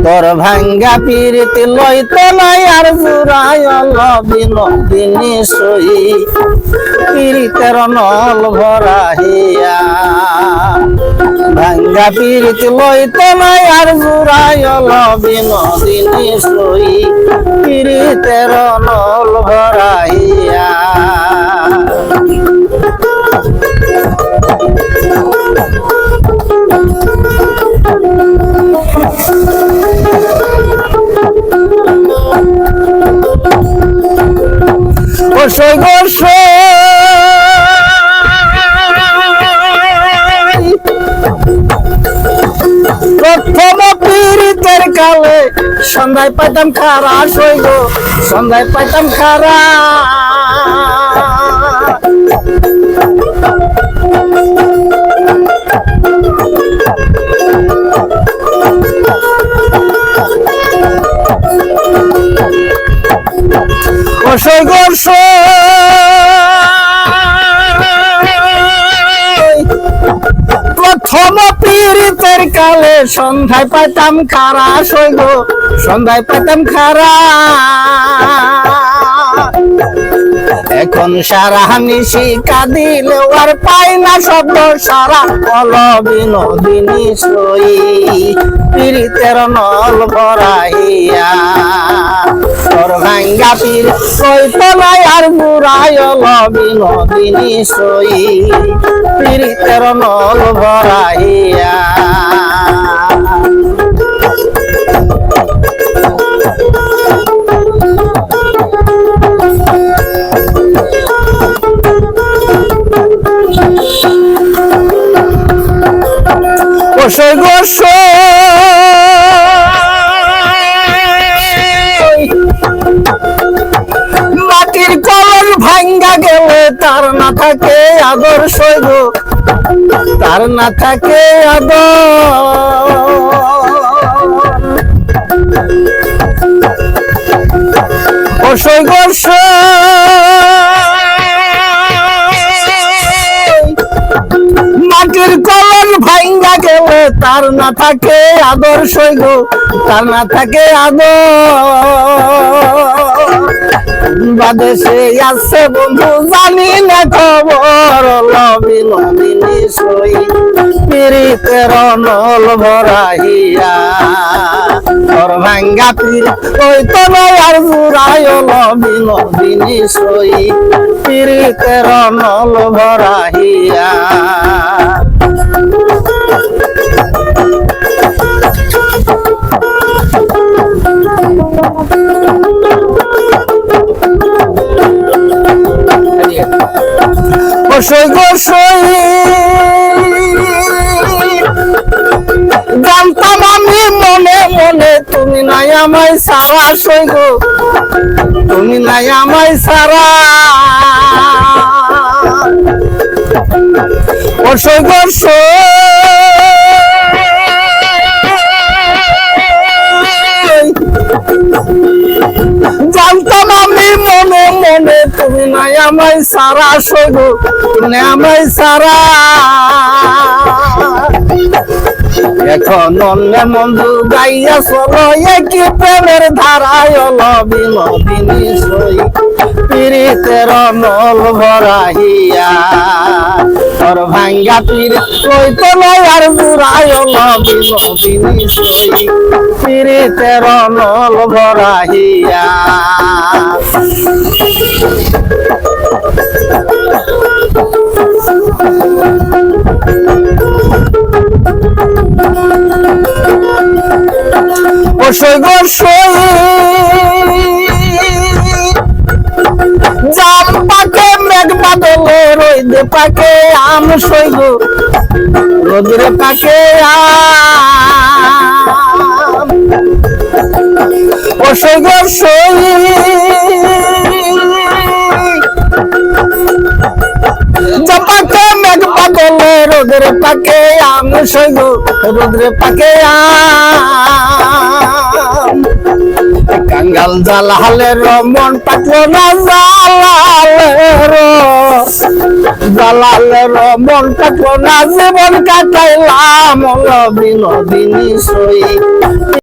তোর ভাঙ্গা পিরিতি লইতে নাই আর জুড়াইল বিনোদিনী সই পিরিতের নল ভরাইয়া ভাঙ্গা পিরিতি লইতে নাই আর জুড়াইল বিনোদিনী সই পিরিতের নল ভরাইয়া গোসই গোসই প্রথম পীড়িতের কালে সন্ধ্যায় পাইতাম খারা সই গো সন্ধ্যায় পাইতাম খারা গোসই গোসই প্রথম পীড়িতের কালে সন্ধ্যায় পাইতাম খারা সই গো সন্ধ্যায় পাইতাম খারা এখন সারা নিশি কাঁদিলে আর পাই না শব্দ সারা বল বিনোদিনী সই পীড়িতের নল ভরাইয়া তোর ভাঙ্গা পীর কইতে নাই আর বুড়াইল বিনোদিনী সই পীড়িতের নল ভরাইয়া গোসই গোসই মাটির কলস ভাঙ্গা গেলে তার না থাকে আদর সই গো তার না থাকে আদর গোসই গোসই মাটির কলস ভাঙ্গা গেলে তার না থাকে আদর সই গো তার না থাকে আদর বাদেশে আছে বন্ধু জানি না খবর বিনোদিনী সই পীড়িতের নল ভরাইয়া তোর ভাঙ্গা পীর কইতে নাই আর জুড়াইল বিনোদিনী সই পীড়িতের নল ভরাইয়া গোসই গোসই জানতাম আমি মনে মনে তুমি নাই আমায় সারা সই গো তুমি নাই আমায় সারা গোসই গোসই জানতাম আমি মনে মনে তুমি নাই আমায় সারা সই গো তুমি আমায় সারা এখন অন্যে বন্ধু গাইয়া চলো একই প্রেমের ধারায় বিনোদিনী সই পীড়িতের নল ভরাইয়া তোর ভাঙ্গা পীর কইতে নাই আর জুড়াইল বিনোদিনী সই পীড়িতের নল ভরাইয়া গোসই গোসই জাম পাকে মেঘ বাদলে রোদ পাকে আম সই গো রোদের পাকে আম গোসই গোসই জপাকে মেঘ বাদলে রোদের পাকে আম সই গো রোদের পাকে আম কাঙ্গাল জালালের মন পাতলো না জালালের মন পাতলো না জীবন কাটাইলাম বিনোদিনী সই